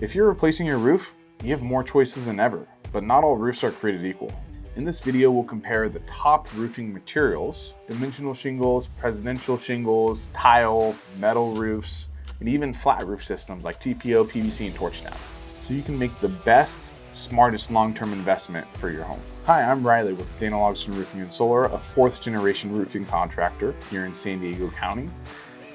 If you're replacing your roof, you have more choices than ever, but not all roofs are created equal. In this video, we'll compare the top roofing materials, dimensional shingles, presidential shingles, tile, metal roofs, and even flat roof systems like TPO, PVC, and torch down, so you can make the best, smartest long-term investment for your home. Hi, I'm Riley with Dana Logsdon Roofing Solar, a fourth generation roofing contractor here in San Diego County.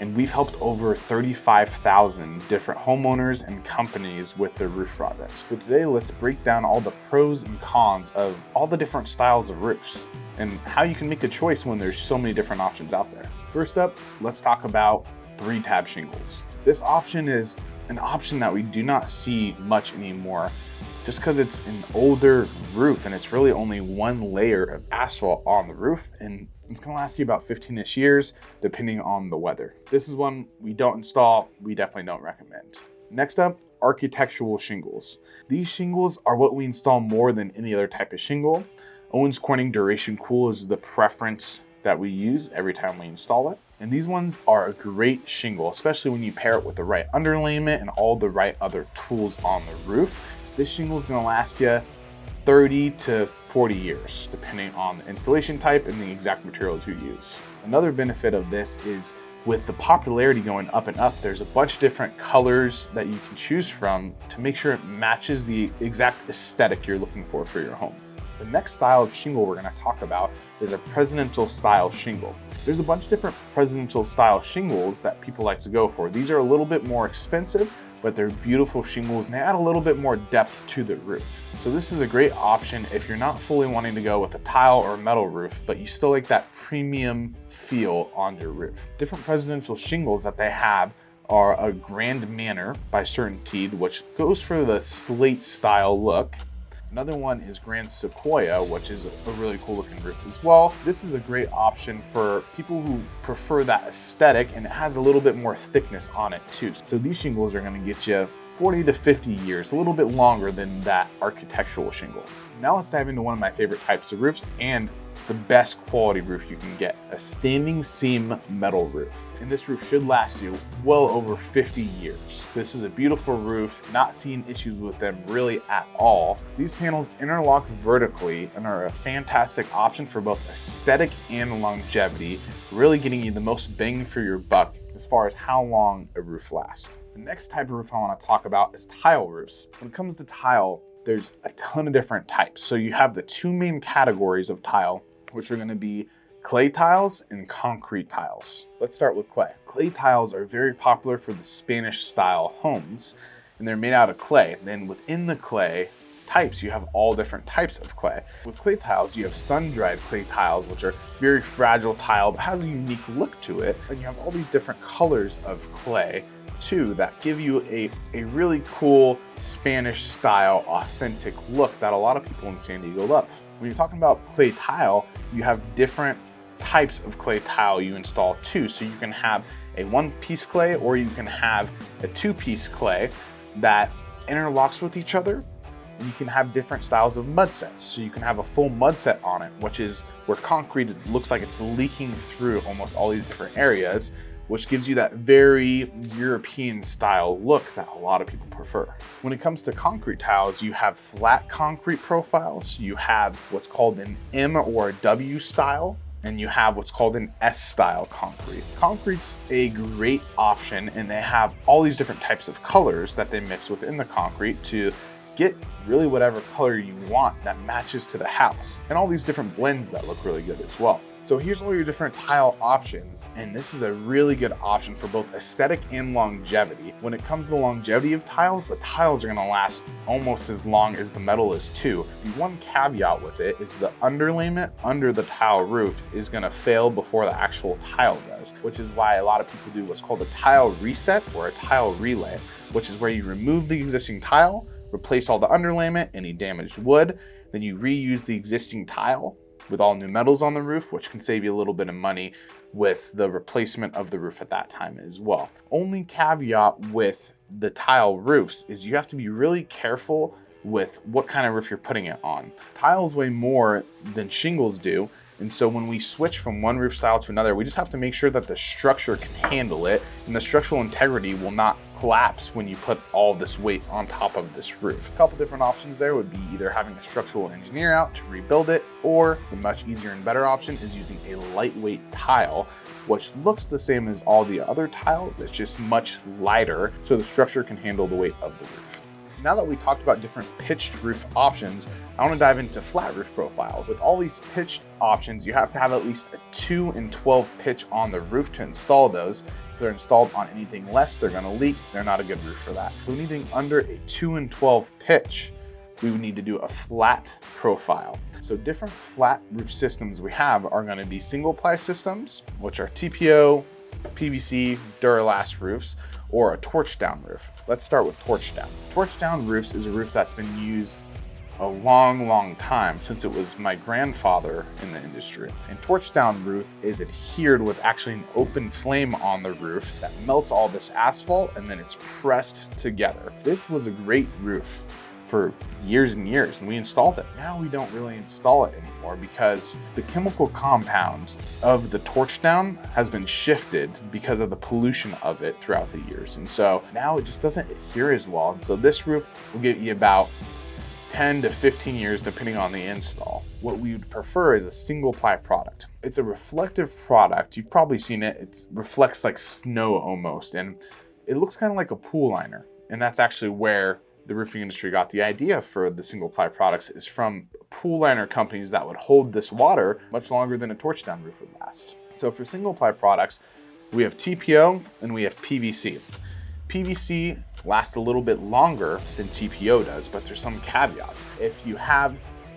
And we've helped over 35,000 different homeowners and companies with their roof projects. So today, let's break down all the pros and cons of all the different styles of roofs and how you can make a choice when there's so many different options out there. First up, let's talk about 3-tab shingles. This option is an option that we do not see much anymore, just because it's an older roof and it's really only one layer of asphalt on the roof, and it's gonna last you about 15-ish years, depending on the weather. This is one we don't install, we definitely don't recommend. Next up, architectural shingles. These shingles are what we install more than any other type of shingle. Owens Corning Duration Cool is the preference that we use every time we install it. And these ones are a great shingle, especially when you pair it with the right underlayment and all the right other tools on the roof. This shingle is gonna last you 30 to 40 years, depending on the installation type and the exact materials you use. Another benefit of this is with the popularity going up and up, there's a bunch of different colors that you can choose from to make sure it matches the exact aesthetic you're looking for your home. The next style of shingle we're gonna talk about is a presidential style shingle. There's a bunch of different presidential style shingles that people like to go for. These are a little bit more expensive, but they're beautiful shingles and they add a little bit more depth to the roof. So this is a great option if you're not fully wanting to go with a tile or metal roof, but you still like that premium feel on your roof. Different presidential shingles that they have are a Grand Manor by Certainteed, which goes for the slate style look. Another one is Grand Sequoia, which is a really cool looking roof as well. This is a great option for people who prefer that aesthetic, and it has a little bit more thickness on it too. So these shingles are gonna get you 40 to 50 years, a little bit longer than that architectural shingle. Now let's dive into one of my favorite types of roofs and the best quality roof you can get, a standing seam metal roof. And this roof should last you well over 50 years. This is a beautiful roof, not seeing issues with them really at all. These panels interlock vertically and are a fantastic option for both aesthetic and longevity, really getting you the most bang for your buck as far as how long a roof lasts. The next type of roof I want to talk about is tile roofs. When it comes to tile, there's a ton of different types. So you have the two main categories of tile, which are going to be clay tiles and concrete tiles. Let's start with clay. Clay tiles are very popular for the Spanish style homes, and they're made out of clay. Then within the clay types, you have all different types of clay. With clay tiles, you have sun-dried clay tiles, which are very fragile tile, but has a unique look to it. And you have all these different colors of clay too that give you a really cool Spanish style authentic look that a lot of people in San Diego love. When you're talking about clay tile, you have different types of clay tile you install too. So you can have a 1-piece clay, or you can have a 2-piece clay that interlocks with each other. And you can have different styles of mud sets. So you can have a full mud set on it, which is where concrete looks like it's leaking through almost all these different areas, which gives you that very European style look that a lot of people prefer. When it comes to concrete tiles, you have flat concrete profiles, you have what's called an M or a W style, and you have what's called an S style concrete. Concrete's a great option, and they have all these different types of colors that they mix within the concrete to get really whatever color you want that matches to the house, and all these different blends that look really good as well. So here's all your different tile options, and this is a really good option for both aesthetic and longevity. When it comes to the longevity of tiles, the tiles are gonna last almost as long as the metal is too. The one caveat with it is the underlayment under the tile roof is gonna fail before the actual tile does, which is why a lot of people do what's called a tile reset or a tile relay, which is where you remove the existing tile, replace all the underlayment, any damaged wood, then you reuse the existing tile with all new metals on the roof, which can save you a little bit of money with the replacement of the roof at that time as well. Only caveat with the tile roofs is you have to be really careful with what kind of roof you're putting it on. Tiles weigh more than shingles do, And so when we switch from one roof style to another, we just have to make sure that the structure can handle it and the structural integrity will not collapse when you put all this weight on top of this roof. A couple different options there would be either having a structural engineer out to rebuild it, or the much easier and better option is using a lightweight tile, which looks the same as all the other tiles. It's just much lighter, so the structure can handle the weight of the roof. Now that we talked about different pitched roof options, I want to dive into flat roof profiles. With all these pitched options, you have to have at least a 2 and 12 pitch on the roof to install those. If they're installed on anything less, they're going to leak. They're not a good roof for that. So anything under a 2 and 12 pitch, we would need to do a flat profile. So different flat roof systems we have are going to be single ply systems, which are TPO, PVC, Duralast roofs, or a torch down roof. Let's start with torch down. Torch down roofs is a roof that's been used a long time, since it was my grandfather in the industry. And torch down roof is adhered with actually an open flame on the roof that melts all this asphalt and then it's pressed together. This was a great roof for years and years, and we installed it. Now we don't really install it anymore because the chemical compound of the torch down has been shifted because of the pollution of it throughout the years. And so now it just doesn't adhere as well. And so this roof will get you about 10 to 15 years depending on the install. What we would prefer is a single ply product. It's a reflective product. You've probably seen it. It reflects like snow almost, and it looks kind of like a pool liner. And that's actually where the roofing industry got the idea for the single ply products, is from pool liner companies that would hold this water much longer than a torch down roof would last. So for single ply products, we have TPO and we have PVC. PVC lasts a little bit longer than TPO does, but there's some caveats. If you have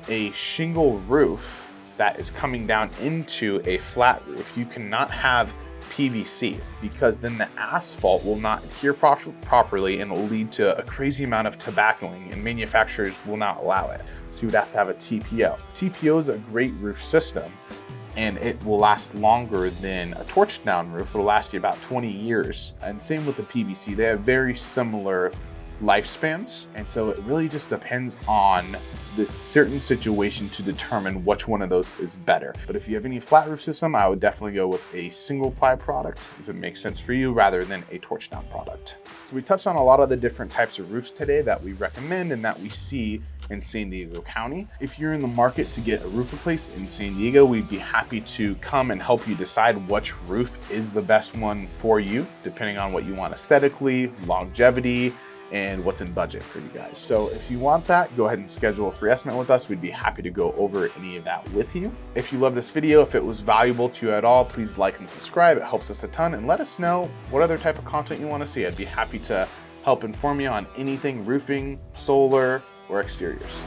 a shingle roof that is coming down into a flat roof, you cannot have PVC, because then the asphalt will not adhere properly and will lead to a crazy amount of tobaccoing, and manufacturers will not allow it. So you would have to have a TPO. TPO is a great roof system, and it will last longer than a torch down roof. It'll last you about 20 years. And same with the PVC. They have very similar lifespans. And so it really just depends on the certain situation to determine which one of those is better. But if you have any flat roof system, I would definitely go with a single ply product if it makes sense for you, rather than a torch down product. So we touched on a lot of the different types of roofs today that we recommend and that we see in San Diego County. If you're in the market to get a roof replaced in San Diego, we'd be happy to come and help you decide which roof is the best one for you, depending on what you want aesthetically, longevity, and what's in budget for you guys. So if you want that, go ahead and schedule a free estimate with us. We'd be happy to go over any of that with you. If you love this video, if it was valuable to you at all, please like and subscribe. It helps us a ton, and let us know what other type of content you want to see. I'd be happy to help inform you on anything roofing, solar, or exteriors.